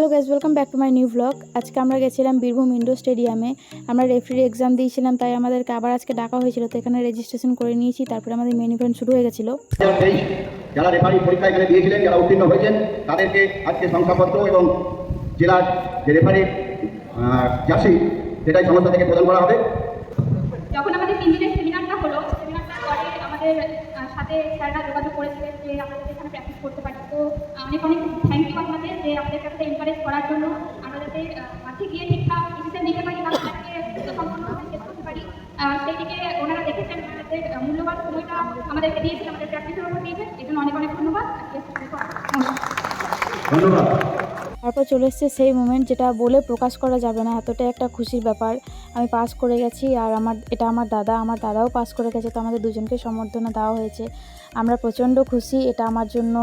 Hello guys, welcome back to my new blog. আজকে আমরা গেছিলাম বীরভূম ইন্ডোর স্টেডিয়ামে। আমরা রেফারি এক্সাম দিয়েছিলাম, তাই আমাদেরকে আবার আজকে ডাকা হয়েছিল। তো এখানে রেজিস্ট্রেশন করে নিয়েছি, তারপরে আমাদের মেন ইভেন্ট শুরু হয়ে গেছিলো। যারা রেফারি পরীক্ষা এখানে দিয়েছিলেন, যারা উত্তীর্ণ হয়েছেন, তাদেরকে আজকে শংসাপত্র এবং জেলার যে রেফারি জার্সি সেটাই সংস্থা থেকে প্রদান করা হবে। যখন আমাদের 3 দিনের সেমিনারটা হলো, সেমিনারটার পরে আমাদের সাথে স্যাররা যোগাযোগ করেছিলেন যে আমাদের এখানে প্র্যাকটিস করতে পারি। তো অনেক অনেক থ্যাংক ইউ আপনাদের যে আমাদের কাছে এনকারেজ করার জন্য। আমরা যাতে মাঠে গিয়ে ঠিকঠাক ডিসিশন নিতে পারি বা তাদেরকে সম্পূর্ণভাবে শেষ করতে পারি, সেই দিকে ওনারা দেখেছেন, ওনাদের মূল্যবান সময়টা আমাদেরকে দিয়েছেন, আমাদের প্র্যাকটিসের উপর দিয়েছেন। এই জন্য অনেক অনেক ধন্যবাদ। ধন্যবাদ। তারপর চলে এসছে সেই মোমেন্ট, যেটা বলে প্রকাশ করা যাবে না, এতটাই একটা খুশির ব্যাপার। আমি পাস করে গেছি, আর এটা আমার দাদাও পাস করে গেছে। তো আমাদের দুজনকে সম্বর্ধনা দেওয়া হয়েছে। আমরা প্রচণ্ড খুশি। এটা আমার জন্য